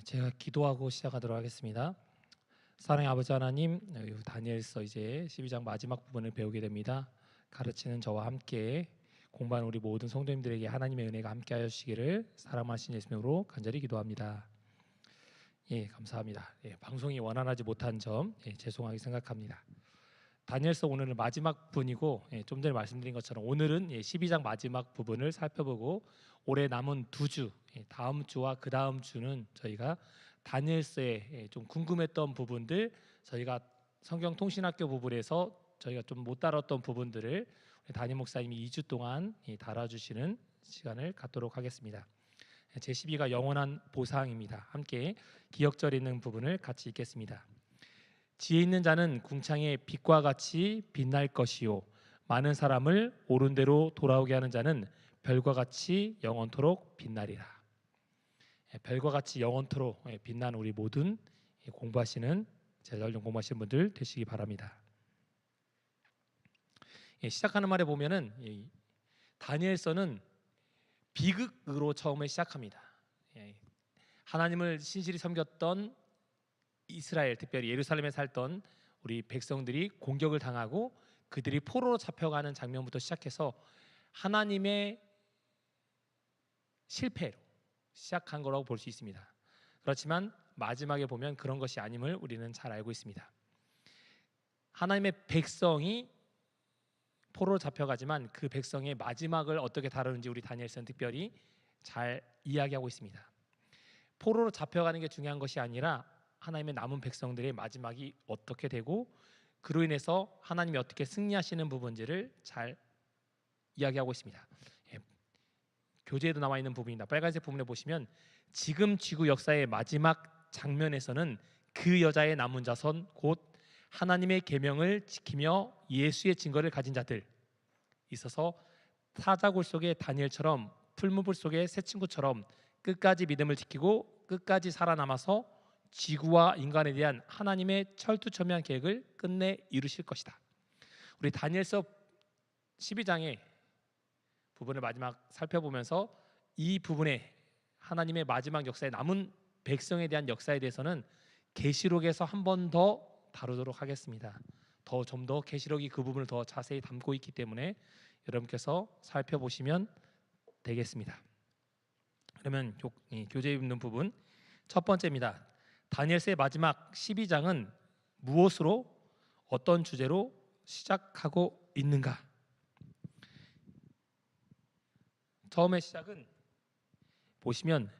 제가 기도하고 시작하도록 하겠습니다. 사랑의 아버지 하나님, 다니엘서 이제 12장 마지막 부분을 배우게 됩니다. 가르치는 저와 함께 공부하는 우리 모든 성도님들에게 하나님의 은혜가 함께하여 주시기를 사랑하신 예수님으로 간절히 기도합니다. 감사합니다. 방송이 원활하지 못한 점 죄송하게 생각합니다. 다니엘서 오늘은 마지막 부분이고 좀 전에 말씀드린 것처럼 오늘은 12장 마지막 부분을 살펴보고 올해 남은 두 주, 다음 주와 그 다음 주는 저희가 다니엘서에 좀 궁금했던 부분들, 저희가 성경 통신학교 부분에서 저희가 좀 못 다뤘던 부분들을 담임 목사님이 2주 동안 달아주시는 시간을 갖도록 하겠습니다. 제12가 영원한 보상입니다. 함께 기억절 있는 부분을 같이 읽겠습니다. 지혜 있는 자는 궁창의 빛과 같이 빛날 것이요 많은 사람을 옳은 대로 돌아오게 하는 자는 별과 같이 영원토록 빛나리라. 별과 같이 영원토록 빛난 우리 모든 공부하시는 제자훈련 공부하시는 분들 되시기 바랍니다. 시작하는 말에 보면은 다니엘서는 비극으로 처음에 시작합니다. 하나님을 신실히 섬겼던 이스라엘, 특별히 예루살렘에 살던 우리 백성들이 공격을 당하고 그들이 포로로 잡혀가는 장면부터 시작해서 하나님의 실패로 시작한 거라고 볼 수 있습니다. 그렇지만 마지막에 보면 그런 것이 아님을 우리는 잘 알고 있습니다. 하나님의 백성이 포로로 잡혀가지만 그 백성의 마지막을 어떻게 다루는지 우리 다니엘서는 특별히 잘 이야기하고 있습니다. 포로로 잡혀가는 게 중요한 것이 아니라 하나님의 남은 백성들의 마지막이 어떻게 되고 그로 인해서 하나님이 어떻게 승리하시는 부분들을 잘 이야기하고 있습니다. 교재에도 나와 있는 부분입니다. 빨간색 부분에 보시면 지금 지구 역사의 마지막 장면에서는 그 여자의 남은 자손 곧 하나님의 계명을 지키며 예수의 증거를 가진 자들 있어서 사자굴 속의 다니엘처럼 풀무불 속의 새 친구처럼 끝까지 믿음을 지키고 끝까지 살아남아서 지구와 인간에 대한 하나님의 철두철미한 계획을 끝내 이루실 것이다. 우리 다니엘서 12장의 부분을 마지막 살펴보면서 이 부분에 하나님의 마지막 역사에 남은 백성에 대한 역사에 대해서는 계시록에서 한 번 더 다루도록 하겠습니다. 좀 더 계시록이 그 부분을 더 자세히 담고 있기 때문에 여러분께서 살펴보시면 되겠습니다. 그러면 교재에 있는 부분 첫 번째입니다. 다니엘서의 마지막 12장은 무엇으로 어떤 주제로 시작하고 있는가? 처음에 시작은 보시면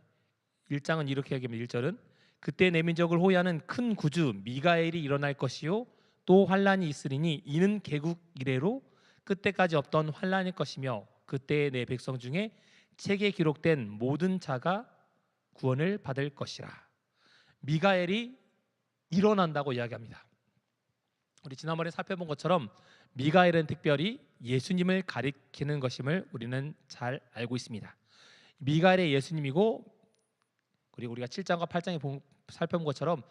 1장은 이렇게 얘기합니다. 1절은 그때 내 민족을 호위하는 큰 구주 미가엘이 일어날 것이요 또 환란이 있으리니 이는 개국 이래로 끝때까지 없던 환란일 것이며 그때 내 백성 중에 책에 기록된 모든 자가 구원을 받을 것이라. 미가엘이 일어난다고 이야기합니다. 우리 지난번에 살펴본 것처럼 미가엘은 특별히 예수님을 가리키는 것임을 우리는 잘 알고 있습니다. 미가엘의 예수님이고 그리고 우리가 7장과 8장에 살펴본 것처럼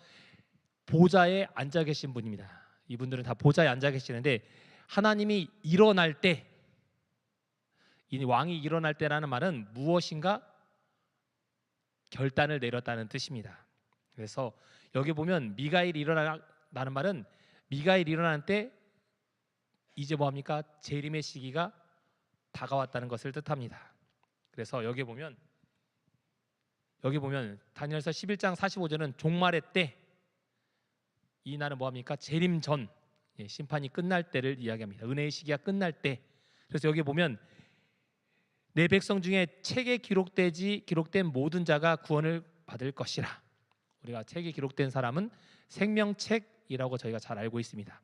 보좌에 앉아 계신 분입니다. 이분들은 다 보좌에 앉아 계시는데 하나님이 일어날 때, 이 왕이 일어날 때라는 말은 무엇인가 결단을 내렸다는 뜻입니다. 그래서 여기 보면 미가엘이 일어나는 말은 미가엘이 일어나는 때 이제 뭐합니까? 재림의 시기가 다가왔다는 것을 뜻합니다. 그래서 여기 보면 다니엘서 11장 45절은 종말의 때, 이 날은 뭐합니까? 재림 전, 심판이 끝날 때를 이야기합니다. 은혜의 시기가 끝날 때. 그래서 여기 보면 내 백성 중에 책에 기록된 모든 자가 구원을 받을 것이라. 우리가 책에 기록된 사람은 생명책이라고 저희가 잘 알고 있습니다.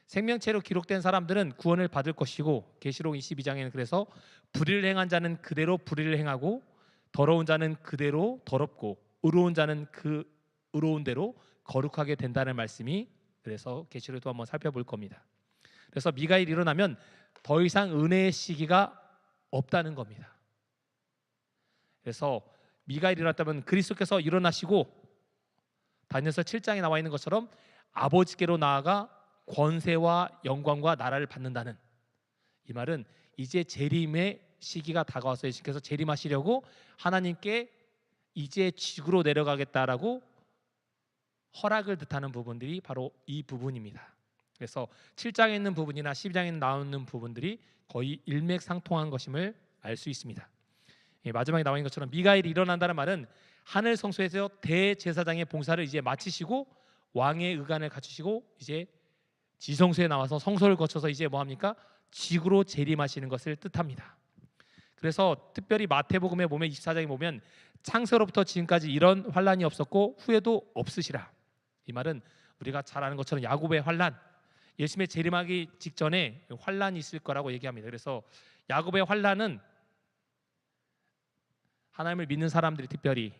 생명체로 기록된 사람들은 구원을 받을 것이고 계시록 22장에는 그래서 불의를 행한 자는 그대로 불의를 행하고 더러운 자는 그대로 더럽고 의로운 자는 그 의로운 대로 거룩하게 된다는 말씀이 그래서 계시록도 한번 살펴볼 겁니다. 그래서 미가엘이 일어나면 더 이상 은혜의 시기가 없다는 겁니다. 그래서 미가엘이 일어났다면 그리스도께서 일어나시고 다니엘서 7장에 나와 있는 것처럼 아버지께로 나아가 권세와 영광과 나라를 받는다는, 이 말은 이제 재림의 시기가 다가와서 예수께서 재림하시려고 하나님께 이제 지구로 내려가겠다라고 허락을 뜻하는 부분들이 바로 이 부분입니다. 그래서 7장에 있는 부분이나 12장에 나오는 부분들이 거의 일맥상통한 것임을 알 수 있습니다. 마지막에 나와 있는 것처럼 미가엘이 일어난다는 말은 하늘 성소에서 대제사장의 봉사를 이제 마치시고 왕의 의관을 갖추시고 이제 지성소에 나와서 성소를 거쳐서 이제 뭐 합니까? 지구로 재림하시는 것을 뜻합니다. 그래서 특별히 마태복음에 보면 24장에 보면 창세로부터 지금까지 이런 환란이 없었고 후에도 없으시라. 이 말은 우리가 잘 아는 것처럼 야곱의 환란, 예수님의 재림하기 직전에 환란이 있을 거라고 얘기합니다. 그래서 야곱의 환란은 하나님을 믿는 사람들이 특별히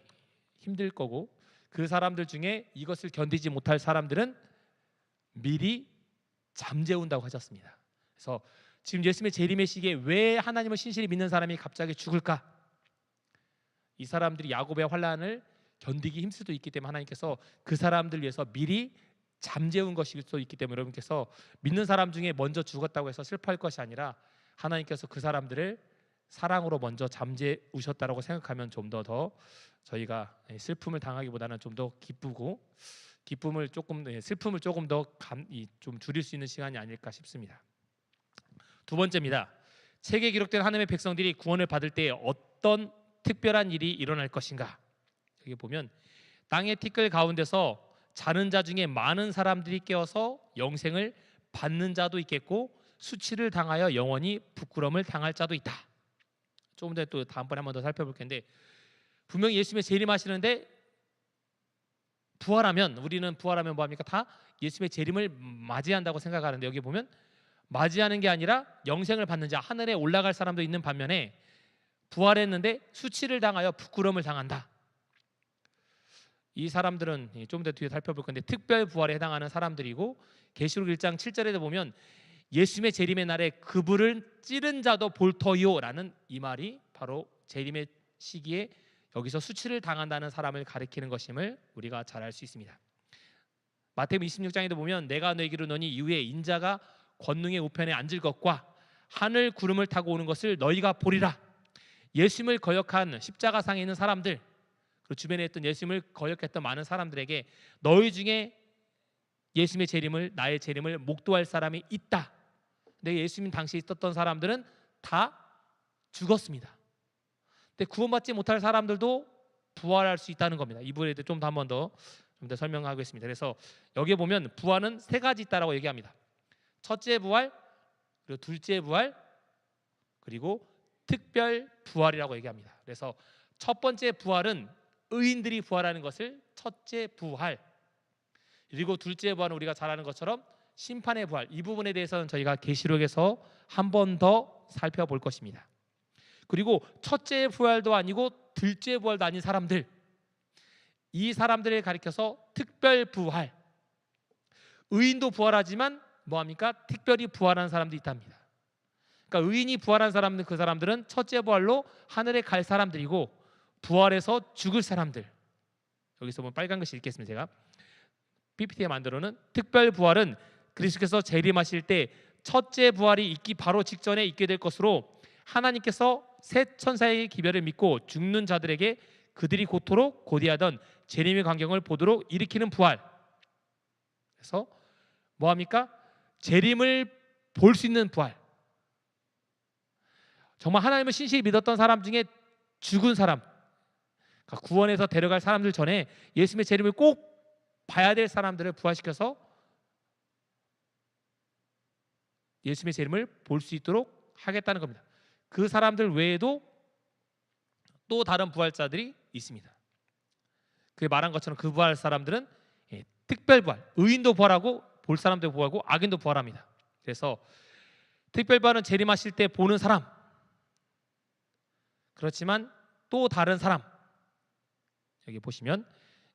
힘들 거고, 그 사람들 중에 이것을 견디지 못할 사람들은 미리 잠재운다고 하셨습니다. 그래서 지금 예수님의 재림의 시기에 왜 하나님을 신실히 믿는 사람이 갑자기 죽을까? 이 사람들이 야곱의 환란을 견디기 힘들 수도 있기 때문에 하나님께서 그 사람들 위해서 미리 잠재운 것일 수도 있기 때문에 여러분께서 믿는 사람 중에 먼저 죽었다고 해서 슬퍼할 것이 아니라 하나님께서 그 사람들을 사랑으로 먼저 잠재우셨다라고 생각하면 좀 더 저희가 슬픔을 당하기보다는 좀 더 기쁘고 슬픔을 조금 더 좀 줄일 수 있는 시간이 아닐까 싶습니다. 두 번째입니다. 책에 기록된 하나님의 백성들이 구원을 받을 때 어떤 특별한 일이 일어날 것인가? 여기 보면 땅의 티끌 가운데서 자는 자 중에 많은 사람들이 깨어서 영생을 받는 자도 있겠고 수치를 당하여 영원히 부끄러움을 당할 자도 있다. 조금 전에 또 다음번에 한 번 더 살펴볼 텐데, 분명히 예수님의 재림하시는데 우리는 부활하면 뭐합니까? 다 예수님의 재림을 맞이한다고 생각하는데, 여기 보면 맞이하는 게 아니라 영생을 받는 자, 하늘에 올라갈 사람도 있는 반면에 부활했는데 수치를 당하여 부끄러움을 당한다. 이 사람들은 좀 더 뒤에 살펴볼 건데 특별 부활에 해당하는 사람들이고, 계시록 1장 7절에도 보면 예수님의 재림의 날에 그불을 찌른 자도 볼 터이요라는 이 말이 바로 재림의 시기에 여기서 수치를 당한다는 사람을 가리키는 것임을 우리가 잘 알 수 있습니다. 마태복음 26장에도 보면 내가 너에게 이르노니 이후에 인자가 권능의 우편에 앉을 것과 하늘 구름을 타고 오는 것을 너희가 보리라. 예수님을 거역한 십자가상에 있는 사람들, 그 주변에 있던 예수님을 거역했던 많은 사람들에게 너희 중에 예수님의 재림을, 나의 재림을 목도할 사람이 있다. 근데 예수님 당시에 있었던 사람들은 다 죽었습니다. 근데 구원받지 못할 사람들도 부활할 수 있다는 겁니다. 이 부분에 대해 좀 더 한 번 더 설명하겠습니다. 그래서 여기에 보면 부활은 세 가지 있다라고 얘기합니다. 첫째 부활, 그리고 둘째 부활, 그리고 특별 부활이라고 얘기합니다. 그래서 첫 번째 부활은 의인들이 부활하는 것을 첫째 부활, 그리고 둘째 부활은 우리가 잘 아는 것처럼 심판의 부활, 이 부분에 대해서는 저희가 계시록에서 한 번 더 살펴볼 것입니다. 그리고 첫째 부활도 아니고 둘째 부활도 아닌 사람들, 이 사람들을 가리켜서 특별 부활, 의인도 부활하지만 뭐합니까? 특별히 부활한 사람도 있답니다. 그러니까 의인이 부활한 사람들, 그 사람들은 첫째 부활로 하늘에 갈 사람들이고 부활해서 죽을 사람들, 여기서 보면 빨간 글씨 읽겠습니다. 제가 PPT에 만들어놓은 특별 부활은 그리스도께서 재림하실 때 첫째 부활이 있기 바로 직전에 있게 될 것으로 하나님께서 새 천사의 기별을 믿고 죽는 자들에게 그들이 고토록 고대하던 재림의 광경을 보도록 일으키는 부활. 그래서 뭐합니까? 재림을 볼 수 있는 부활. 정말 하나님을 신실히 믿었던 사람 중에 죽은 사람, 그러니까 구원해서 데려갈 사람들 전에 예수님의 재림을 꼭 봐야 될 사람들을 부활시켜서 예수님의 재림을 볼 수 있도록 하겠다는 겁니다. 그 사람들 외에도 또 다른 부활자들이 있습니다. 그 말한 것처럼 그 부활 사람들은 특별 부활, 의인도 부활하고 볼 사람도 부활하고 악인도 부활합니다. 그래서 특별 부활은 재림하실 때 보는 사람, 그렇지만 또 다른 사람, 여기 보시면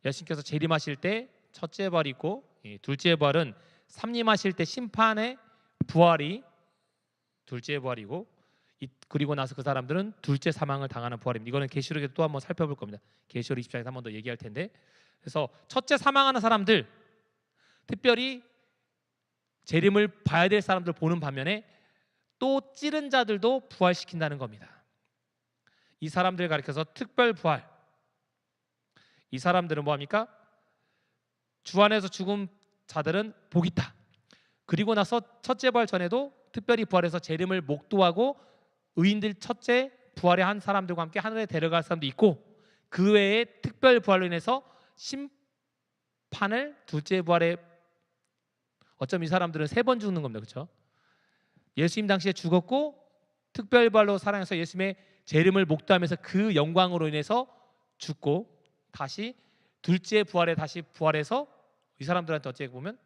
예수님께서 재림하실 때 첫째 부활이 있고 둘째 부활은 삼림하실 때 심판의 부활이 둘째 부활이고, 그리고 나서 그 사람들은 둘째 사망을 당하는 부활입니다. 이거는 계시록에서 또 한번 살펴볼 겁니다. 계시록 20장에서 한 번 더 얘기할 텐데, 그래서 첫째 사망하는 사람들, 특별히 재림을 봐야 될 사람들 보는 반면에 또 찌른 자들도 부활시킨다는 겁니다. 이 사람들을 가리켜서 특별 부활, 이 사람들은 뭐 합니까? 주 안에서 죽은 자들은 복이 있다. 그리고 나서 첫째 부활 전에도 특별히 부활해서 재림을 목도하고 의인들 첫째 부활의 한 사람들과 함께 하늘에 데려갈 사람도 있고, 그 외에 특별 부활로 인해서 심판을 둘째 부활에, 어쩌면 이 사람들은 3번 죽는 겁니다. 그렇죠? 예수님 당시에 죽었고 특별 부활로 살아나서 예수님의 재림을 목도하면서 그 영광으로 인해서 죽고 다시 둘째 부활에 다시 부활해서 이 사람들한테 어떻게 보면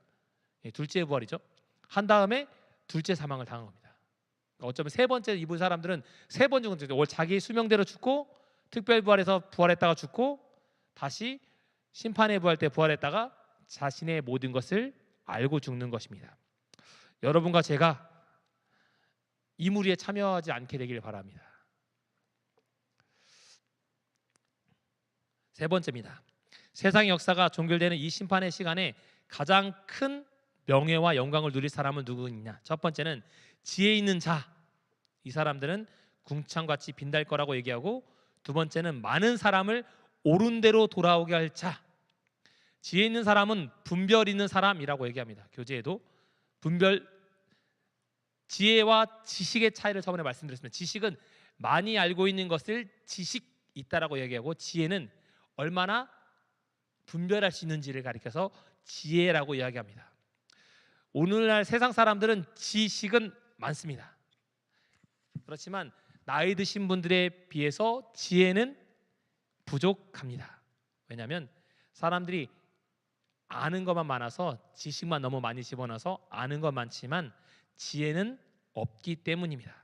둘째 부활이죠. 한 다음에 둘째 사망을 당한 겁니다. 어쩌면 3번째 입은 사람들은 3번 죽은 거죠. 자기 수명대로 죽고 특별 부활에서 부활했다가 죽고 다시 심판의 부활 때 부활했다가 자신의 모든 것을 알고 죽는 것입니다. 여러분과 제가 이 무리에 참여하지 않게 되기를 바랍니다. 3번째입니다. 세상의 역사가 종결되는 이 심판의 시간에 가장 큰 명예와 영광을 누릴 사람은 누구냐? 첫 번째는 지혜 있는 자. 이 사람들은 궁창같이 빛날 거라고 얘기하고, 두 번째는 많은 사람을 옳은 대로 돌아오게 할 자. 지혜 있는 사람은 분별 있는 사람이라고 얘기합니다. 교재에도 분별, 지혜와 지식의 차이를 저번에 말씀드렸습니다. 지식은 많이 알고 있는 것을 지식 있다라고 얘기하고, 지혜는 얼마나 분별할 수 있는지를 가리켜서 지혜라고 이야기합니다. 오늘날 세상 사람들은 지식은 많습니다. 그렇지만 나이 드신 분들에 비해서 지혜는 부족합니다. 왜냐하면 사람들이 아는 것만 많아서 지식만 너무 많이 집어넣어서 아는 것 많지만 지혜는 없기 때문입니다.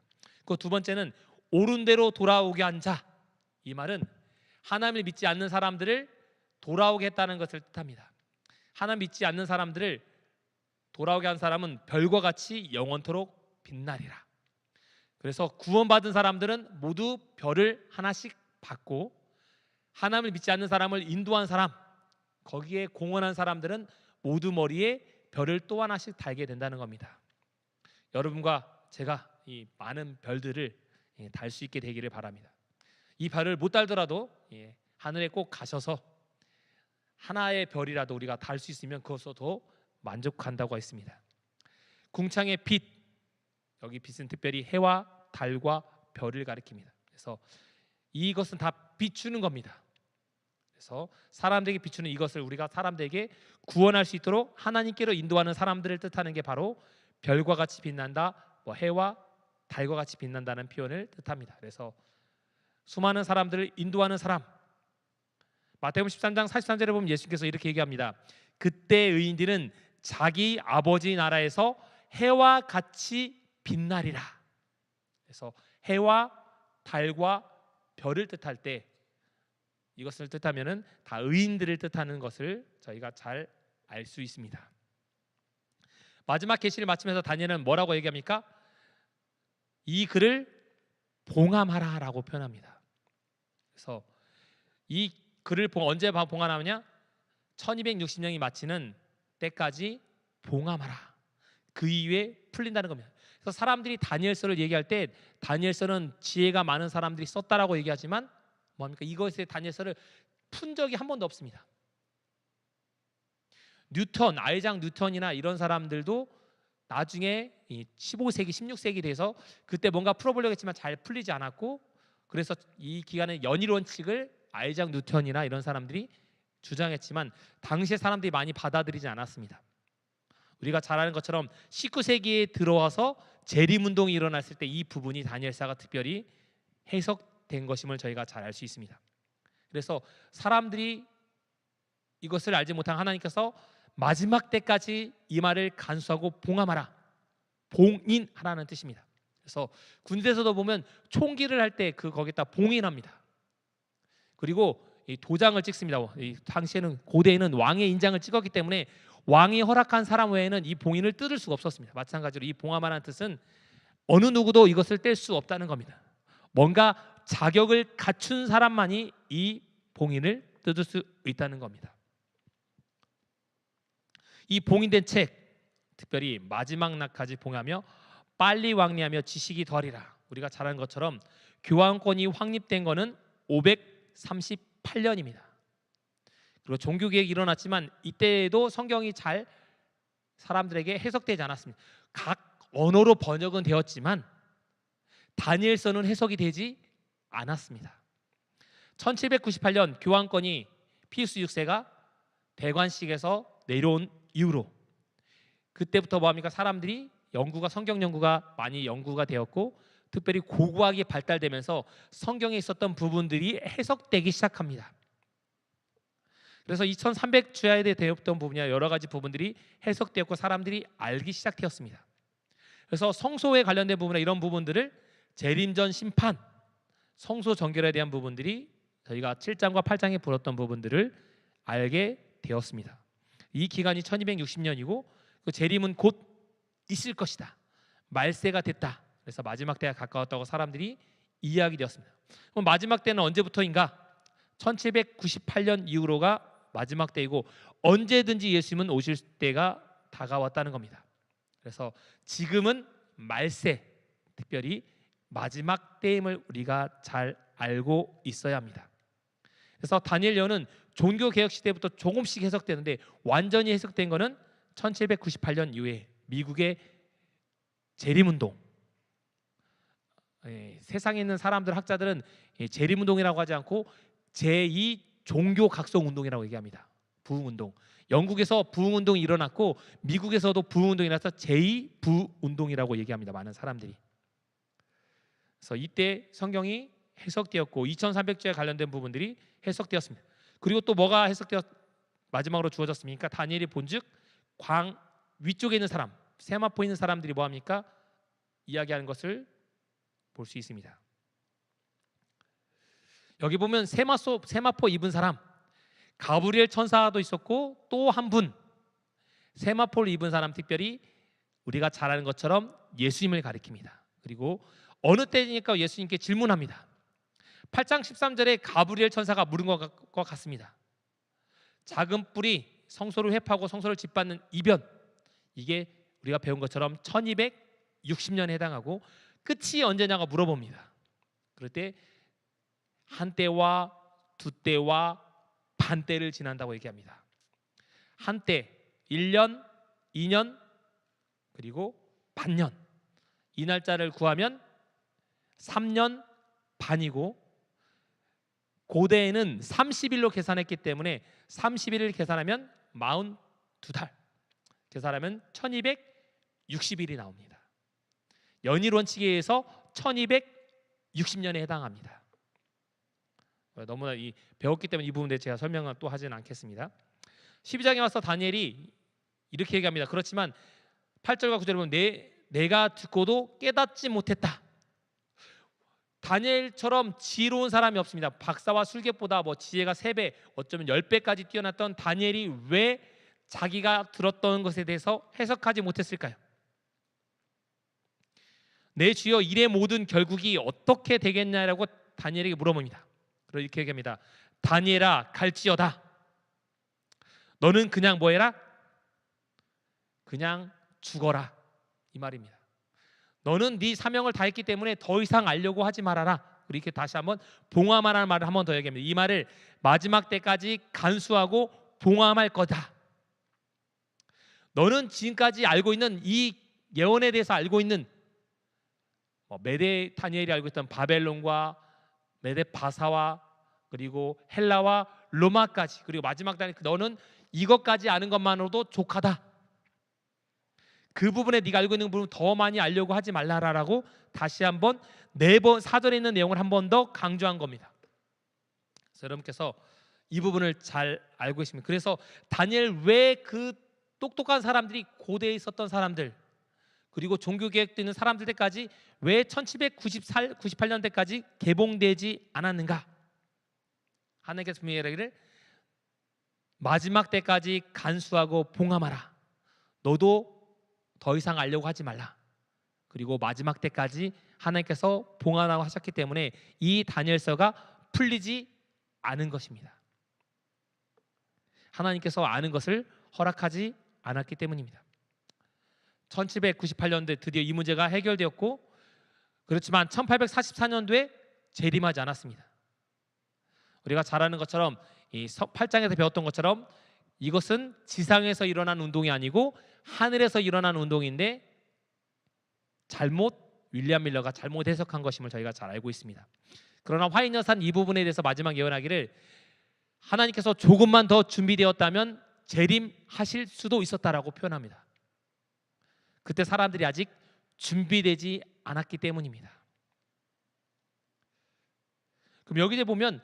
그 두 번째는 옳은 대로 돌아오게 한 자. 이 말은 하나님을 믿지 않는 사람들을 돌아오게 했다는 것을 뜻합니다. 하나님 믿지 않는 사람들을 돌아오게 한 사람은 별과 같이 영원토록 빛나리라. 그래서 구원받은 사람들은 모두 별을 하나씩 받고, 하나님을 믿지 않는 사람을 인도한 사람, 거기에 공헌한 사람들은 모두 머리에 별을 또 하나씩 달게 된다는 겁니다. 여러분과 제가 이 많은 별들을 달 수 있게 되기를 바랍니다. 이 별을 못 달더라도 하늘에 꼭 가셔서 하나의 별이라도 우리가 달 수 있으면 그것으로 더 만족한다고 했습니다. 궁창의 빛, 여기 빛은 특별히 해와 달과 별을 가리킵니다. 그래서 이것은 다 비추는 겁니다. 그래서 사람들에게 비추는 이것을 우리가 사람들에게 구원할 수 있도록 하나님께로 인도하는 사람들을 뜻하는 게 바로 별과 같이 빛난다, 해와 달과 같이 빛난다는 표현을 뜻합니다. 그래서 수많은 사람들을 인도하는 사람, 마태복음 13장 43절에 보면 예수님께서 이렇게 얘기합니다. 그때 의인들은 자기 아버지 나라에서 해와 같이 빛나리라. 그래서 해와 달과 별을 뜻할 때 이것을 뜻하면은 다 의인들을 뜻하는 것을 저희가 잘 알 수 있습니다. 마지막 계시를 마치면서 다니엘은 뭐라고 얘기합니까? 이 글을 봉함하라라고 표현합니다. 그래서 이 글을 언제 봉함하느냐? 1260년이 마치는 때까지 봉함하라. 그 이후에 풀린다는 겁니다. 그래서 사람들이 다니엘서를 얘기할 때 다니엘서는 지혜가 많은 사람들이 썼다라고 얘기하지만 뭡니까? 이것의 다니엘서를 푼 적이 한 번도 없습니다. 뉴턴, 아이작 뉴턴이나 이런 사람들도 나중에 15세기, 16세기 돼서 그때 뭔가 풀어보려고 했지만 잘 풀리지 않았고, 그래서 이 기간의 연일 원칙을 아이작 뉴턴이나 이런 사람들이 주장했지만 당시에 사람들이 많이 받아들이지 않았습니다. 우리가 잘 아는 것처럼 19세기에 들어와서 재림운동이 일어났을 때 이 부분이 다니엘서가 특별히 해석된 것임을 저희가 잘 알 수 있습니다. 그래서 사람들이 이것을 알지 못한 하나님께서 마지막 때까지 이 말을 간수하고 봉함하라, 봉인하라는 뜻입니다. 그래서 군대에서도 보면 총기를 할 때 거기다 봉인합니다. 그리고 이 도장을 찍습니다. 이 당시에는 고대에는 왕의 인장을 찍었기 때문에 왕이 허락한 사람 외에는 이 봉인을 뜯을 수가 없었습니다. 마찬가지로 이 봉함하라는 뜻은 어느 누구도 이것을 뗄 수 없다는 겁니다. 뭔가 자격을 갖춘 사람만이 이 봉인을 뜯을 수 있다는 겁니다. 이 봉인된 책, 특별히 마지막 날까지 봉하며 빨리 왕래하며 지식이 더하리라. 우리가 잘 아는 것처럼 교황권이 확립된 거는 538년입니다. 그리고 종교 개혁이 일어났지만 이때에도 성경이 잘 사람들에게 해석되지 않았습니다. 각 언어로 번역은 되었지만 다니엘서는 해석이 되지 않았습니다. 1798년 교황권이 피우스 6세가 대관식에서 내려온 이후로 그때부터 뭐합니까? 사람들이 성경 연구가 많이 연구가 되었고 특별히 고고학이 발달되면서 성경에 있었던 부분들이 해석되기 시작합니다. 그래서 2300주야에 되었던 부분이나 여러 가지 부분들이 해석되었고 사람들이 알기 시작되었습니다. 그래서 성소에 관련된 부분이나 이런 부분들을 재림전 심판, 성소 정결에 대한 부분들이 저희가 7장과 8장에 풀었던 부분들을 알게 되었습니다. 이 기간이 1260년이고 그 재림은 곧 있을 것이다. 말세가 됐다. 그래서 마지막 때가 가까웠다고 사람들이 이야기 되었습니다. 그럼 마지막 때는 언제부터인가? 1798년 이후로가 마지막 때이고 언제든지 예수님은 오실 때가 다가왔다는 겁니다. 그래서 지금은 말세, 특별히 마지막 때임을 우리가 잘 알고 있어야 합니다. 그래서 다니엘 예언은 종교 개혁 시대부터 조금씩 해석되는데 완전히 해석된 것은 1798년 이후에 미국의 재림운동. 세상에 있는 사람들 학자들은 재림운동이라고 하지 않고 제2 종교 각성 운동이라고 얘기합니다. 부흥운동. 영국에서 부흥운동이 일어났고 미국에서도 부흥운동이 일어나서 제2 부운동이라고 얘기합니다. 많은 사람들이. 그래서 이때 성경이 해석되었고 2300주에 관련된 부분들이 해석되었습니다. 그리고 또 뭐가 마지막으로 주어졌습니까? 다니엘이 본즉 광 위쪽에 있는 사람, 세마포에 있는 사람들이 뭐합니까? 이야기하는 것을 볼 수 있습니다. 여기 보면 세마포 입은 사람, 가브리엘 천사도 있었고 또 한 분 세마포를 입은 사람, 특별히 우리가 잘 아는 것처럼 예수님을 가리킵니다. 그리고 어느 때니까 예수님께 질문합니다. 8장 13절에 가브리엘 천사가 물은 것과 같습니다. 작은 뿔이 성소를 회파하고 성소를 짓밟는 이변, 이게 우리가 배운 것처럼 1260년에 해당하고 끝이 언제냐고 물어봅니다. 그럴 때 한 때와 두 때와 반 때를 지난다고 얘기합니다. 한 때 1년, 2년, 그리고 반년. 이 날짜를 구하면 3년 반이고 고대에는 30일로 계산했기 때문에 30일을 계산하면 42달 계산하면 1260일이 나옵니다. 연일 원칙에 의해서 1260년에 해당합니다. 너무나 배웠기 때문에 이 부분에 제가 설명을 또 하지는 않겠습니다. 12장에 와서 다니엘이 이렇게 얘기합니다. 그렇지만 8절과 9절에 보면 내가 듣고도 깨닫지 못했다. 다니엘처럼 지혜로운 사람이 없습니다. 박사와 술객보다 지혜가 3배, 어쩌면 10배까지 뛰어났던 다니엘이 왜 자기가 들었던 것에 대해서 해석하지 못했을까요? 내 주여 일의 모든 결국이 어떻게 되겠냐라고 다니엘에게 물어봅니다. 그리고 이렇게 얘기합니다. 다니엘아 갈지어다. 너는 그냥 뭐해라? 그냥 죽어라. 이 말입니다. 너는 네 사명을 다했기 때문에 더 이상 알려고 하지 말아라. 이렇게 다시 한번 봉함하라는 말을 한 번 더 얘기합니다. 이 말을 마지막 때까지 간수하고 봉함할 거다. 너는 지금까지 알고 있는 이 예언에 대해서 알고 있는 메데 다니엘이 알고 있던 바벨론과 메데 바사와 그리고 헬라와 로마까지, 그리고 마지막 단에 너는 이것까지 아는 것만으로도 족하다. 그 부분에 네가 알고 있는 부분 더 많이 알려고 하지 말라라고 다시 한번 4번 사절에 있는 내용을 한 번 더 강조한 겁니다. 그래서 여러분께서 이 부분을 잘 알고 있습니다. 그래서 다니엘 왜 그 똑똑한 사람들이 고대에 있었던 사람들 그리고 종교 개혁도 있는 사람들 때까지 왜 1798년대까지 개봉되지 않았는가? 하나님께서 분명히 이르기를 마지막 때까지 간수하고 봉함하라. 너도 더 이상 알려고 하지 말라. 그리고 마지막 때까지 하나님께서 봉함하라고 하셨기 때문에 이 다니엘서가 풀리지 않은 것입니다. 하나님께서 아는 것을 허락하지 않았기 때문입니다. 1798년도에 드디어 이 문제가 해결되었고, 그렇지만 1844년도에 재림하지 않았습니다. 우리가 잘 아는 것처럼 이 8장에서 배웠던 것처럼 이것은 지상에서 일어난 운동이 아니고 하늘에서 일어난 운동인데 윌리엄 밀러가 잘못 해석한 것임을 저희가 잘 알고 있습니다. 그러나 화인여산 이 부분에 대해서 마지막 예언하기를 하나님께서 조금만 더 준비되었다면 재림하실 수도 있었다라고 표현합니다. 그때 사람들이 아직 준비되지 않았기 때문입니다. 그럼 여기에 보면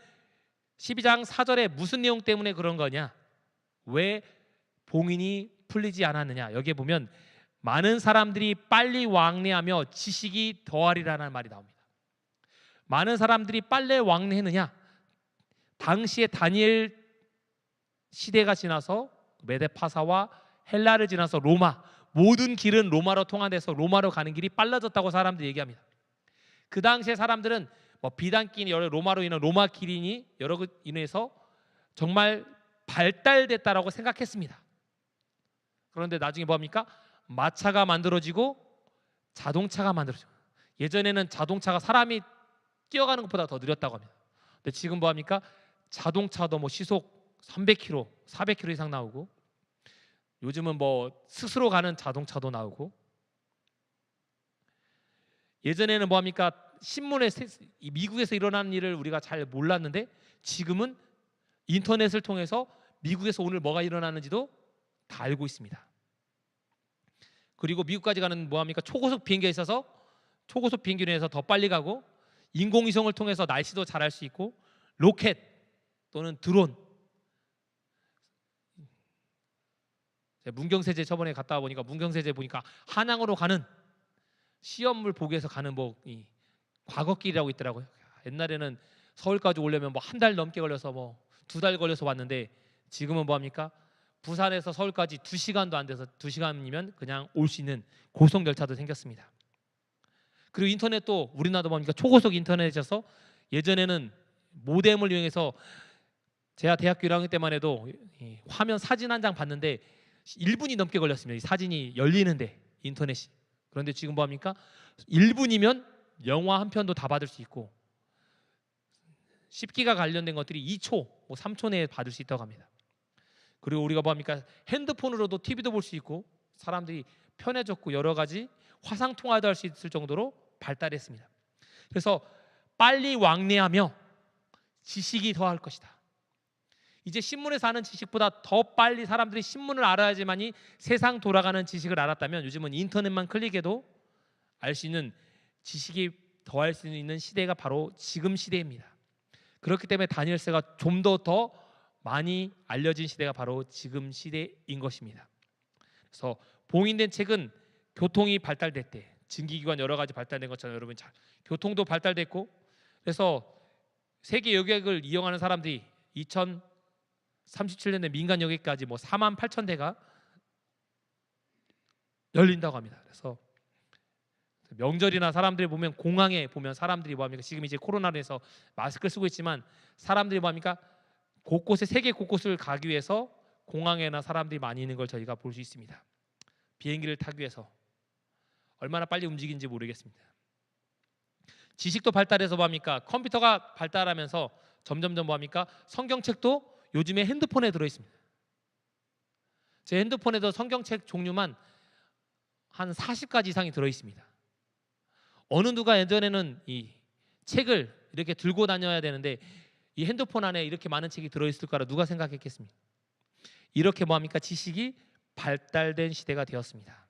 12장 4절에 무슨 내용 때문에 그런 거냐? 왜 봉인이 풀리지 않았느냐? 여기에 보면 많은 사람들이 빨리 왕래하며 지식이 더하리라는 말이 나옵니다. 많은 사람들이 빨리 왕래했느냐? 당시에 다니엘 시대가 지나서 메데파사와 헬라를 지나서 로마, 모든 길은 로마로 통한돼서 로마로 가는 길이 빨라졌다고 사람들이 얘기합니다. 그 당시에 사람들은 비단길이 여러 로마로 인한 로마 길이니 여러 인해서 정말 발달됐다라고 생각했습니다. 그런데 나중에 뭐합니까? 마차가 만들어지고 자동차가 만들어지고, 예전에는 자동차가 사람이 뛰어가는 것보다 더 느렸다고 합니다. 근데 지금 뭐합니까? 자동차도 시속 300km, 400km 이상 나오고, 요즘은 스스로 가는 자동차도 나오고, 예전에는 뭐합니까? 신문에 미국에서 일어나는 일을 우리가 잘 몰랐는데 지금은 인터넷을 통해서 미국에서 오늘 뭐가 일어나는지도 다 알고 있습니다. 그리고 미국까지 가는 뭐합니까? 초고속 비행기가 있어서 초고속 비행기로 해서 더 빨리 가고, 인공위성을 통해서 날씨도 잘 알 수 있고, 로켓 또는 드론. 문경세제 저번에 갔다 와 보니까 문경세제 보니까 한양으로 가는 시험을 보기 위해서 가는 이 과거길이라고 있더라고요. 옛날에는 서울까지 오려면 한 달 넘게 걸려서 2달 걸려서 왔는데 지금은 뭐합니까? 부산에서 서울까지 2시간도 안 돼서 2시간이면 그냥 올 수 있는 고속 열차도 생겼습니다. 그리고 인터넷도 우리나라도 보니까 초고속 인터넷이어서 예전에는 모뎀을 이용해서 제가 대학교 1학년 때만 해도 화면 사진 한 장 봤는데 1분이 넘게 걸렸습니다. 이 사진이 열리는데 인터넷이. 그런데 지금 뭐합니까? 1분이면 영화 한 편도 다 받을 수 있고 10기가 관련된 것들이 2초, 3초 내에 받을 수 있다고 합니다. 그리고 우리가 뭐합니까? 핸드폰으로도 TV도 볼 수 있고 사람들이 편해졌고 여러 가지 화상 통화도 할 수 있을 정도로 발달했습니다. 그래서 빨리 왕래하며 지식이 더할 것이다. 이제 신문에서 아는 지식보다 더 빨리 사람들이 신문을 알아야지만이 세상 돌아가는 지식을 알았다면 요즘은 인터넷만 클릭해도 알 수 있는 지식이 더할 수 있는 시대가 바로 지금 시대입니다. 그렇기 때문에 다니엘서가 좀 더 많이 알려진 시대가 바로 지금 시대인 것입니다. 그래서 봉인된 책은 교통이 발달됐대. 증기기관 여러 가지 발달된 것처럼 여러분 교통도 발달됐고, 그래서 세계 여객을 이용하는 사람들이 2037년에 민간 여객까지 4만 8천 대가 열린다고 합니다. 그래서 명절이나 사람들이 보면 공항에 보면 사람들이 뭐합니까? 지금 이제 코로나로 해서 마스크를 쓰고 있지만 사람들이 뭐합니까? 곳곳에 세계 곳곳을 가기 위해서 공항에나 사람들이 많이 있는 걸 저희가 볼 수 있습니다. 비행기를 타기 위해서 얼마나 빨리 움직이는지 모르겠습니다. 지식도 발달해서 뭐합니까? 컴퓨터가 발달하면서 점점점 뭐합니까? 성경책도 요즘에 핸드폰에 들어 있습니다. 제 핸드폰에도 성경책 종류만 한 40가지 이상이 들어 있습니다. 어느 누가 예전에는 이 책을 이렇게 들고 다녀야 되는데 이 핸드폰 안에 이렇게 많은 책이 들어있을 거라 누가 생각했겠습니까? 이렇게 뭐합니까? 지식이 발달된 시대가 되었습니다.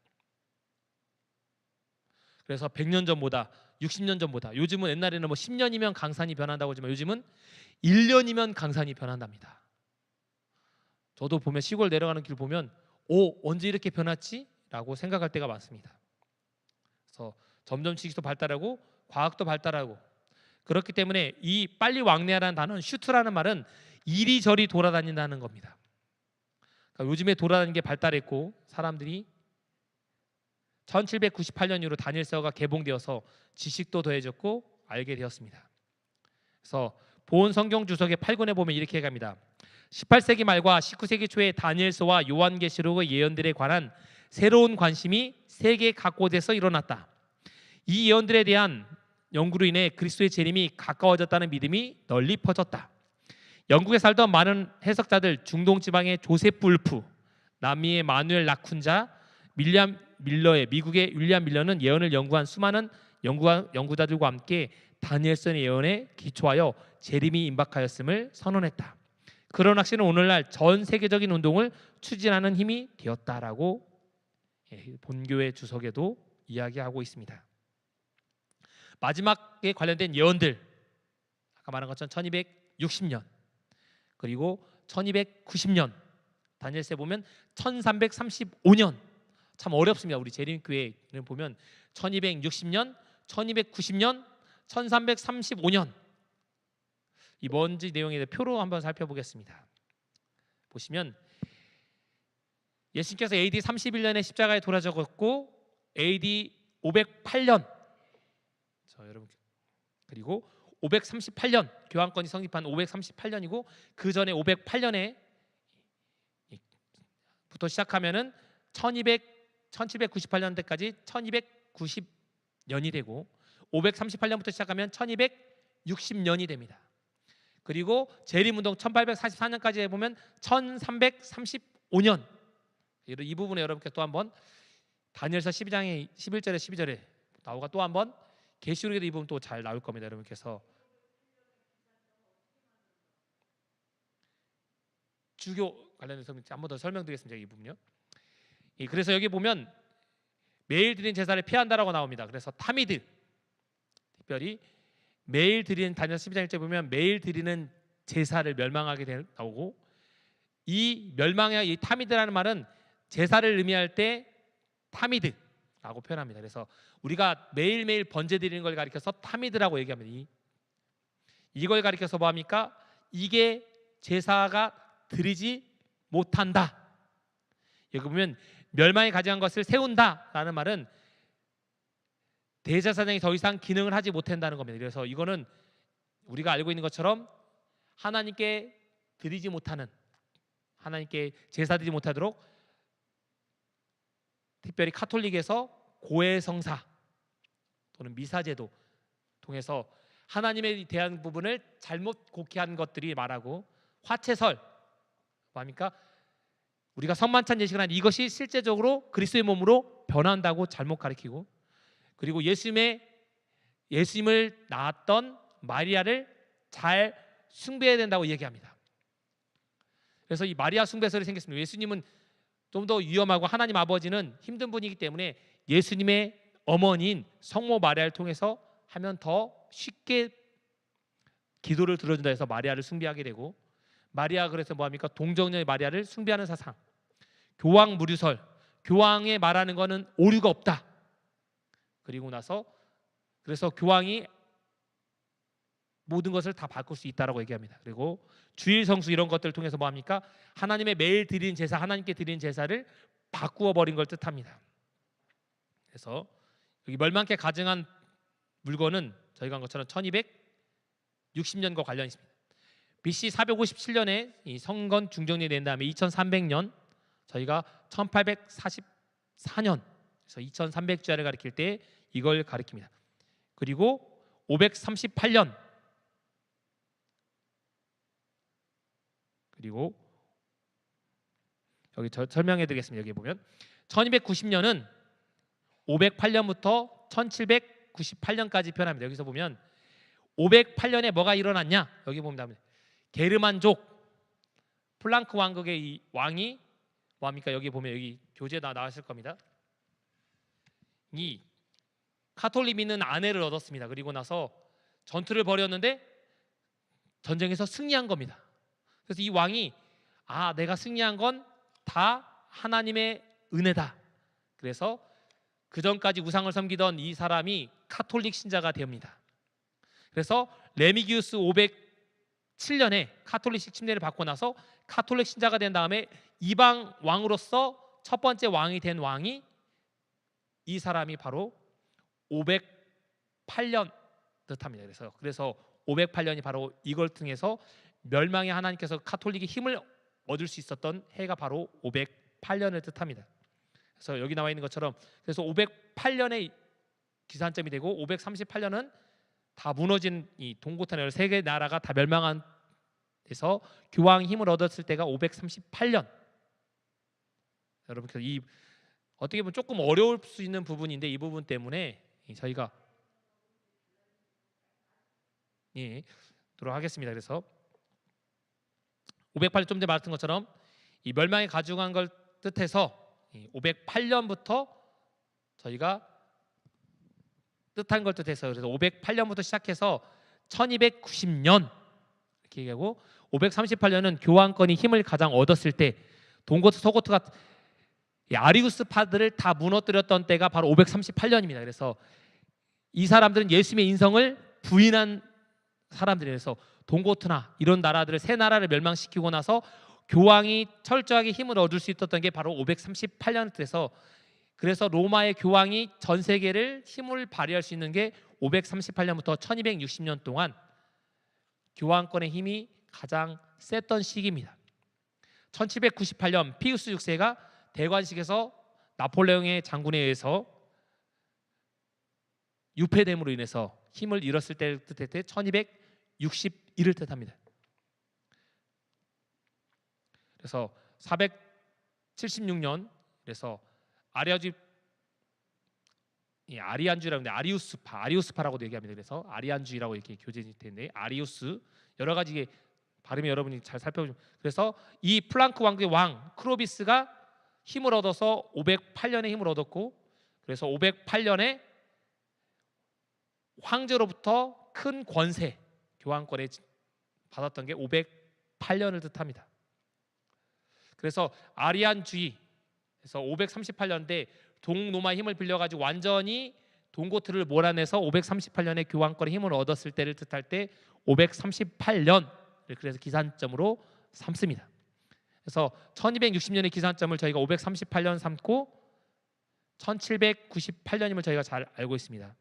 그래서 100년 전보다 60년 전보다 요즘은 옛날에는 10년이면 강산이 변한다고 하지만 요즘은 1년이면 강산이 변한답니다. 저도 보면 시골 내려가는 길 보면 언제 이렇게 변했지? 라고 생각할 때가 많습니다. 그래서 점점 지식도 발달하고 과학도 발달하고 그렇기 때문에 이 빨리 왕래하라는 단어는 슈트라는 말은 이리저리 돌아다닌다는 겁니다. 그러니까 요즘에 돌아다니는 게 발달했고 사람들이 1798년 이후로 다니엘서가 개봉되어서 지식도 더해졌고 알게 되었습니다. 그래서 본 성경 주석의 8권에 보면 이렇게 얘기합니다. 18세기 말과 19세기 초에 다니엘서와 요한계시록의 예언들에 관한 새로운 관심이 세계 각곳에서 일어났다. 이 예언들에 대한 연구로 인해 그리스도의 재림이 가까워졌다는 믿음이 널리 퍼졌다. 영국에 살던 많은 해석자들, 중동 지방의 조세프 울프, 남미의 마누엘 라쿤자, 미국의 윌리엄 밀러는 예언을 연구한 수많은 연구자들과 함께 다니엘서의 예언에 기초하여 재림이 임박하였음을 선언했다. 그런 확신은 오늘날 전 세계적인 운동을 추진하는 힘이 되었다라고 본교회 주석에도 이야기하고 있습니다. 마지막에 관련된 예언들, 아까 말한 것처럼 1260년 그리고 1290년, 다니엘서에 보면 1335년, 참 어렵습니다. 우리 재림교회를 보면 1260년, 1290년, 1335년, 이 뭔지 내용에 대해 표로 한번 살펴보겠습니다. 보시면 예수님께서 AD 31년에 십자가에 돌아가셨고 AD 508년, 여러분, 그리고 538년 교황권이 성립한 538년이고 그 전에 508년에 부터 시작하면은 1798년대까지 1290년이 되고 538년부터 시작하면 1260년이 됩니다. 그리고 재림운동 1844년까지 해보면 1335년. 이 부분에 여러분께 또 한번 다니엘서 12장의 11절에 12절에 나오가 또 한번 계시록에도 이 부분 또 잘 나올 겁니다. 여러분께서 주교 관련해서 한 번 더 설명드리겠습니다. 이 부분요. 그래서 여기 보면 매일 드린 제사를 피한다라고 나옵니다. 그래서 타미드, 특별히 매일 드리는, 다니엘서 12장 1절 보면 매일 드리는 제사를 멸망하게 나오고, 이 멸망의 이 타미드라는 말은 제사를 의미할 때 타미드라고 표현합니다. 그래서 우리가 매일매일 번제 드리는 걸 가리켜서 타미드라고 얘기합니다. 이걸 가리켜서 뭐합니까? 이게 제사가 드리지 못한다. 여기 보면 멸망이 가져간 것을 세운다라는 말은 대제사장이 더 이상 기능을 하지 못한다는 겁니다. 그래서 이거는 우리가 알고 있는 것처럼 하나님께 드리지 못하는, 하나님께 제사 드리지 못하도록 특별히 카톨릭에서 고해성사 또는 미사제도 통해서 하나님에 대한 부분을 잘못 곡해한 것들이 말하고, 화채설 뭐합니까? 우리가 성만찬 예식을 한 이것이 실제적으로 그리스도의 몸으로 변한다고 잘못 가르치고, 그리고 예수님을 낳았던 마리아를 잘 숭배해야 된다고 얘기합니다. 그래서 이 마리아 숭배설이 생겼습니다. 예수님은 좀 더 위험하고 하나님 아버지는 힘든 분이기 때문에 예수님의 어머니인 성모 마리아를 통해서 하면 더 쉽게 기도를 들어준다 해서 마리아를 숭배하게 되고, 마리아 그래서 뭐합니까? 동정녀의 마리아를 숭배하는 사상, 교황 무류설, 교황의 말하는 거는 오류가 없다. 그리고 나서 그래서 교황이 모든 것을 다 바꿀 수 있다라고 얘기합니다. 그리고 주일 성수 이런 것들을 통해서 뭐합니까? 하나님의 매일 드리는 제사, 하나님께 드리는 제사를 바꾸어 버린 걸 뜻합니다. 그래서 여기 멸망케 가증한 물건은 저희가 한 것처럼 1260년과 관련이 있습니다. BC 457년에 이 성건 중정리에 낸 다음에 2300년, 저희가 1844년, 그래서 2300주야를 가리킬 때 이걸 가리킵니다. 그리고 538년, 그리고 여기 설명해 드리겠습니다. 여기 보면 1290년은 508년부터 1798년까지 표현합니다. 여기서 보면 508년에 뭐가 일어났냐? 여기 보면 게르만족 플랑크 왕국의 이 왕이 뭐합니까? 여기 보면 여기 교재에 나왔을 겁니다. 이 카톨릭 믿는 아내를 얻었습니다. 그리고 나서 전투를 벌였는데 전쟁에서 승리한 겁니다. 그래서 이 왕이 내가 승리한 건 다 하나님의 은혜다. 그래서 그 전까지 우상을 섬기던 이 사람이 카톨릭 신자가 됩니다. 그래서 레미기우스 507년에 카톨릭식 침례를 받고 나서 카톨릭 신자가 된 다음에 이방 왕으로서 첫 번째 왕이 된 왕이 이 사람이 바로 508년 뜻합니다. 그래서 508년이 바로 이걸 통해서 멸망의 하나님께서 카톨릭이 힘을 얻을 수 있었던 해가 바로 508년을 뜻합니다. 그래서 여기 나와 있는 것처럼 그래서 508년의 기산점이 되고 538년은 다 무너진 이 동고탄 세 개 나라가 다 멸망한 그래서 교황 힘을 얻었을 때가 538년. 여러분께서 이 어떻게 보면 조금 어려울 수 있는 부분인데 이 부분 때문에 저희가 도록 하겠습니다. 그래서 508년 좀 전에 말했던 것처럼 이 멸망이 가중한 걸 뜻해서 508년부터 저희가 뜻한 걸 뜻해서 그래서 508년부터 시작해서 1290년 이렇게 얘기하고 538년은 교황권이 힘을 가장 얻었을 때 동고트 서고트가 아리우스파들을 다 무너뜨렸던 때가 바로 538년입니다. 그래서 이 사람들은 예수님의 인성을 부인한 사람들이라서 동고트나 이런 나라들을 세 나라를 멸망시키고 나서 교황이 철저하게 힘을 얻을 수 있었던 게 바로 538년 때에서 그래서 로마의 교황이 전 세계를 힘을 발휘할 수 있는 게 538년부터 1260년 동안 교황권의 힘이 가장 셌던 시기입니다. 1798년 피우스 6세가 대관식에서 나폴레옹의 장군에 의해서 유폐됨으로 인해서 힘을 잃었을 때를 뜻할 때 1261을 뜻합니다. 그래서 476년 그래서 아리안주의라고 하는데 아리우스파라고도 얘기합니다. 그래서 아리안주의라고 이렇게 교재일 텐데 아리우스 여러 가지 발음이 여러분이 잘 살펴보시면 그래서 이 플랑크 왕국의 왕 크로비스가 힘을 얻어서 508년에 힘을 얻었고 그래서 508년에 황제로부터 큰 권세 교황권에 받았던 게 508년을 뜻합니다. 그래서 아리안주의 그래서 538년대 동로마의 힘을 빌려가지고 완전히 동고트를 몰아내서 538년에 교황권의 힘을 얻었을 때를 뜻할 때 538년을 그래서 기산점으로 삼습니다. 그래서 1260년의 기산점을 저희가 538년 삼고 1798년임을 저희가 잘 알고 있습니다.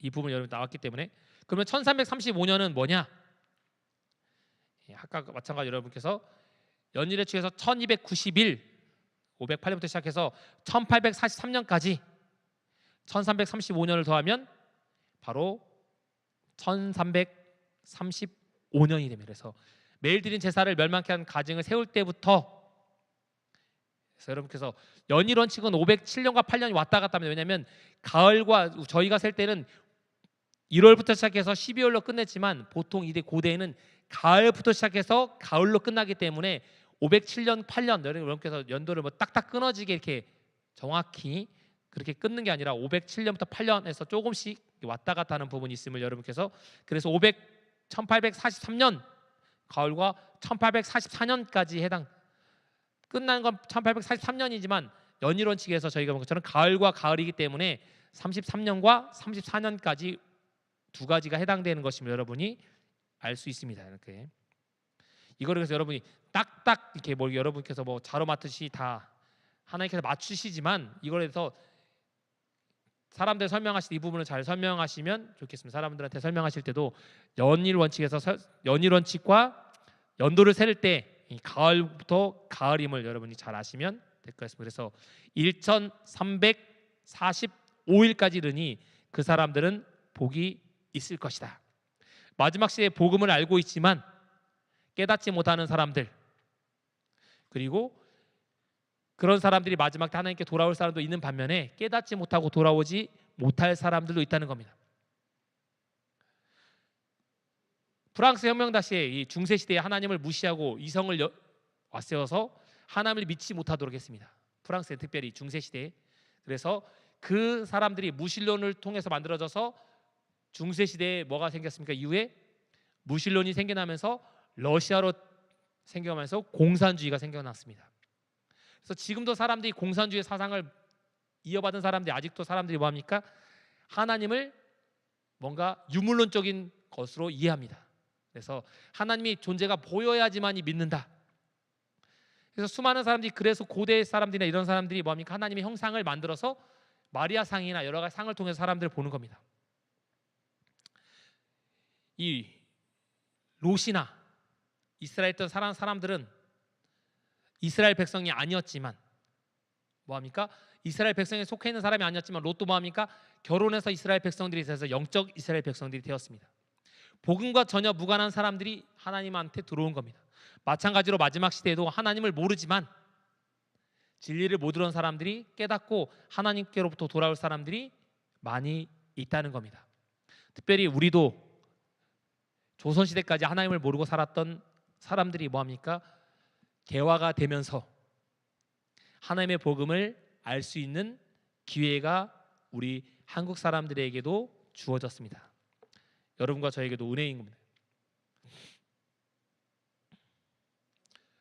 이 부분 여러분 나왔기 때문에 그러면 1335년은 뭐냐? 아까 마찬가지 여러분께서 연일의 축에서 1291 508년부터 시작해서 1843년까지 1335년을 더하면 바로 1335년이 됩니다. 그래서 매일 드린 제사를 멸망케 한 가증을 세울 때부터 그래서 여러분께서 연일 원칙은 507년과 8년이 왔다 갔다 합니다. 왜냐하면 가을과 저희가 셀 때는 1월부터 시작해서 12월로 끝냈지만 보통 이제 고대에는 가을부터 시작해서 가을로 끝나기 때문에 507년 8년 여러분께서 연도를 뭐 딱딱 끊어지게 이렇게 정확히 그렇게 끊는 게 아니라 507년부터 8년에서 조금씩 왔다 갔다 하는 부분이 있음을 여러분께서 그래서 1843년 가을과 1844년까지 해당 끝난 건 1843년이지만 연일 원칙에서 저희가 본 것처럼 가을과 가을이기 때문에 33년과 34년까지 두 가지가 해당되는 것임을 여러분이 알 수 있습니다. 이렇게 이거를 그래서 여러분이 딱딱 이렇게 뭐 여러분께서 뭐 자로 맞듯이 다 하나님께서 맞추시지만 이걸 해서 사람들 설명하실 때 이 부분을 잘 설명하시면 좋겠습니다. 사람들한테 설명하실 때도 연일 원칙에서 연일 원칙과 연도를 세를 때 이 가을부터 가을임을 여러분이 잘 아시면 될 것 같습니다. 그래서 1345일까지 이르니 그 사람들은 복이 있을 것이다. 마지막 시대의 복음을 알고 있지만 깨닫지 못하는 사람들 그리고 그런 사람들이 마지막 때 하나님께 돌아올 사람도 있는 반면에 깨닫지 못하고 돌아오지 못할 사람들도 있다는 겁니다. 프랑스 혁명 당시에 이 중세 시대에 하나님을 무시하고 이성을 왔세워서 하나님을 믿지 못하도록 했습니다. 프랑스에 특별히 중세 시대에 그래서 그 사람들이 무신론을 통해서 만들어져서 중세 시대에 뭐가 생겼습니까? 이후에 무신론이 생겨나면서 러시아로 생겨나면서 공산주의가 생겨났습니다. 그래서 지금도 사람들이 공산주의 사상을 이어받은 사람들이 아직도 사람들이 뭐합니까? 하나님을 뭔가 유물론적인 것으로 이해합니다. 그래서 하나님이 존재가 보여야지만이 믿는다. 그래서 수많은 사람들이 그래서 고대 사람들이나 이런 사람들이 뭐합니까? 하나님의 형상을 만들어서 마리아 상이나 여러 가지 상을 통해서 사람들을 보는 겁니다. 이 롯이나 이스라엘 있던 사람들은 이스라엘 백성이 아니었지만 뭐합니까? 이스라엘 백성에 속해 있는 사람이 아니었지만 롯도 뭐합니까? 결혼해서 이스라엘 백성들이 돼서 영적 이스라엘 백성들이 되었습니다. 복음과 전혀 무관한 사람들이 하나님한테 들어온 겁니다. 마찬가지로 마지막 시대에도 하나님을 모르지만 진리를 못 들은 사람들이 깨닫고 하나님께로부터 돌아올 사람들이 많이 있다는 겁니다. 특별히 우리도 조선시대까지 하나님을 모르고 살았던 사람들이 뭐합니까? 개화가 되면서 하나님의 복음을 알 수 있는 기회가 우리 한국 사람들에게도 주어졌습니다. 여러분과 저에게도 은혜인 겁니다.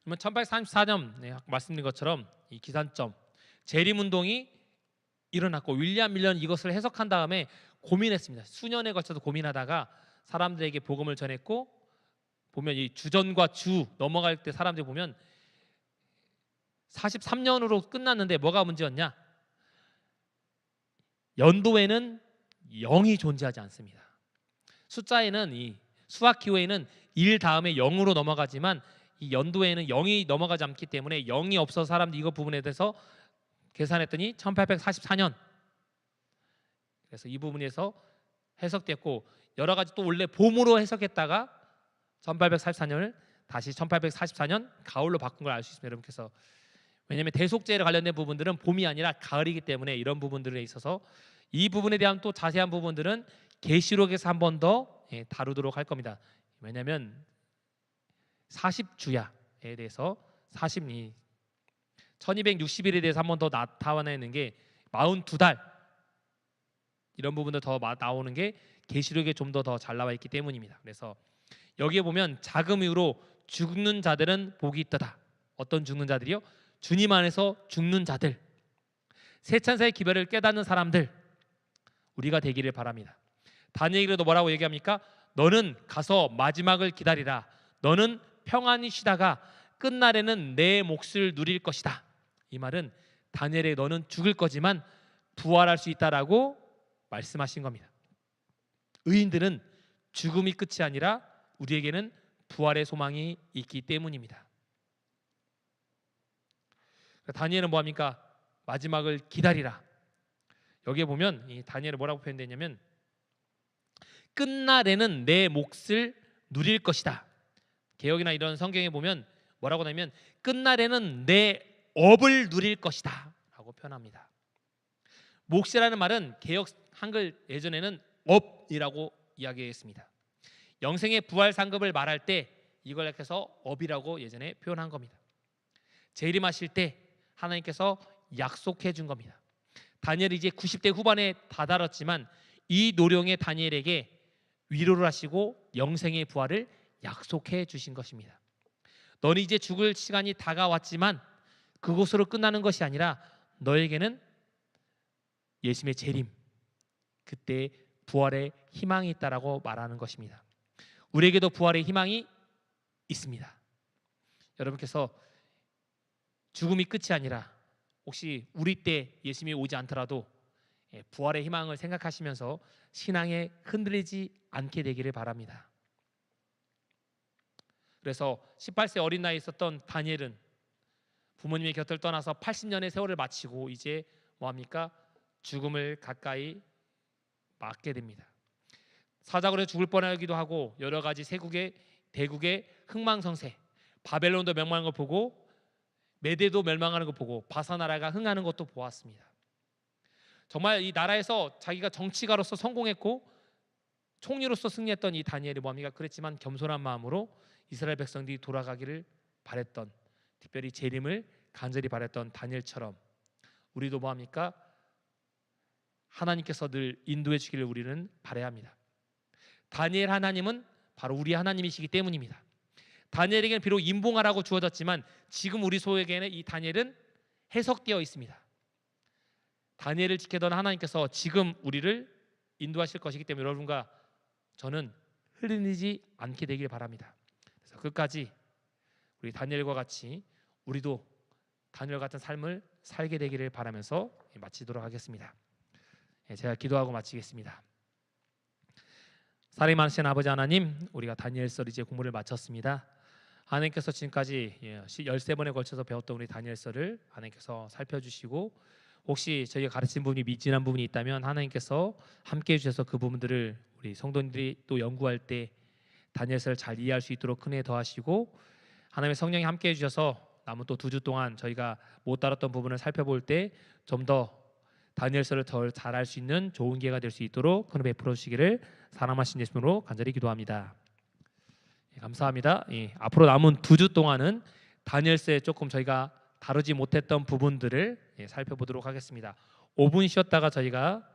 그러면 1834년 말씀드린 것처럼 이 기산점 재림운동이 일어났고 윌리엄 밀러는 이것을 해석한 다음에 고민했습니다. 수년에 걸쳐서 고민하다가 사람들에게 복음을 전했고, 보면 이 주전과 주 넘어갈 때 사람들이 보면 43년으로 끝났는데 뭐가 문제였냐? 연도에는 0이 존재하지 않습니다. 숫자에는 이 수학 기호에는 1 다음에 0으로 넘어가지만 이 연도에는 0이 넘어가지 않기 때문에 0이 없어서 사람들이 이거 부분에 대해서 계산했더니 1844년. 그래서 이 부분에서 해석됐고, 여러 가지 또 원래 봄으로 해석했다가 1844년을 다시 1844년 가을로 바꾼 걸 알 수 있습니다. 여러분께서 왜냐하면 대속죄에 관련된 부분들은 봄이 아니라 가을이기 때문에 이런 부분들에 있어서 이 부분에 대한 또 자세한 부분들은 계시록에서 한 번 더 다루도록 할 겁니다. 왜냐하면 40주야에 대해서 1260일에 대해서 한 번 더 나타내는 게 42달 이런 부분도 더 나오는 게 계시록에 좀 더 잘 나와 있기 때문입니다. 그래서 여기에 보면 작은 이유로 죽는 자들은 복이 있도다. 어떤 죽는 자들이요? 주님 안에서 죽는 자들, 새 천사의 기별을 깨닫는 사람들, 우리가 되기를 바랍니다. 다니엘에도 뭐라고 얘기합니까? 너는 가서 마지막을 기다리라. 너는 평안히 쉬다가 끝날에는 내 몫을 누릴 것이다. 이 말은 다니엘에 너는 죽을 거지만 부활할 수 있다라고 말씀하신 겁니다. 의인들은 죽음이 끝이 아니라 우리에게는 부활의 소망이 있기 때문입니다. 다니엘은 뭐합니까? 마지막을 기다리라. 여기에 보면 이 다니엘은 뭐라고 표현되냐면 끝날에는 내 몫을 누릴 것이다. 개역이나 이런 성경에 보면 뭐라고 하냐면 끝날에는 내 업을 누릴 것이다 라고 표현합니다. 몫이라는 말은 개역 한글 예전에는 업이라고 이야기했습니다. 영생의 부활 상급을 말할 때 이걸 해서 업이라고 예전에 표현한 겁니다. 재림하실 때 하나님께서 약속해 준 겁니다. 다니엘이 이제 90대 후반에 다다랐지만 이 노령의 다니엘에게 위로를 하시고 영생의 부활을 약속해 주신 것입니다. 너는 이제 죽을 시간이 다가왔지만 그곳으로 끝나는 것이 아니라 너에게는 예수님의 재림, 그때 부활의 희망이 있다라고 말하는 것입니다. 우리에게도 부활의 희망이 있습니다. 여러분께서 죽음이 끝이 아니라 혹시 우리 때 예수님이 오지 않더라도 부활의 희망을 생각하시면서 신앙에 흔들리지 않게 되기를 바랍니다. 그래서 18세 어린 나이에 있었던 다니엘은 부모님의 곁을 떠나서 80년의 세월을 마치고 이제 뭐합니까? 죽음을 가까이 맞게 됩니다. 사자굴에 죽을 뻔하기도 하고 여러 가지 세국의 대국의 흥망성쇠, 바벨론도 멸망하는 걸 보고 메대도 멸망하는 걸 보고 바사 나라가 흥하는 것도 보았습니다. 정말 이 나라에서 자기가 정치가로서 성공했고 총리로서 승리했던 이 다니엘이 뭐합니까? 그랬지만 겸손한 마음으로 이스라엘 백성들이 돌아가기를 바랬던, 특별히 재림을 간절히 바랬던 다니엘처럼 우리도 뭐합니까? 하나님께서 늘 인도해 주기를 우리는 바라야 합니다. 다니엘 하나님은 바로 우리 하나님이시기 때문입니다. 다니엘에게는 비록 임봉하라고 주어졌지만 지금 우리 소에게는 이 다니엘은 해석되어 있습니다. 다니엘을 지키던 하나님께서 지금 우리를 인도하실 것이기 때문에 여러분과 저는 흘리지 않게 되길 바랍니다. 그래서 끝까지 우리 다니엘과 같이 우리도 다니엘 같은 삶을 살게 되기를 바라면서 마치도록 하겠습니다. 제가 기도하고 마치겠습니다. 사랑이 많으신 아버지 하나님, 우리가 다니엘서 이제 공부를 마쳤습니다. 하나님께서 지금까지 13번에 걸쳐서 배웠던 우리 다니엘서를 하나님께서 살펴주시고 혹시 저희가 가르친 부분이 미진한 부분이 있다면 하나님께서 함께해 주셔서 그 부분들을 우리 성도님들이 또 연구할 때 다니엘서를 잘 이해할 수 있도록 은혜 더하시고 하나님의 성령이 함께해 주셔서 남은 또 2주 동안 저희가 못 다뤘던 부분을 살펴볼 때 좀 더 다니엘서를 더 잘할 수 있는 좋은 기회가 될 수 있도록 은혜 베풀어 주시기를 사랑하신 예수님으로 간절히 기도합니다. 감사합니다. 앞으로 남은 2주 동안은 다니엘서에 조금 저희가 다루지 못했던 부분들을 살펴보도록 하겠습니다. 5분 쉬었다가 저희가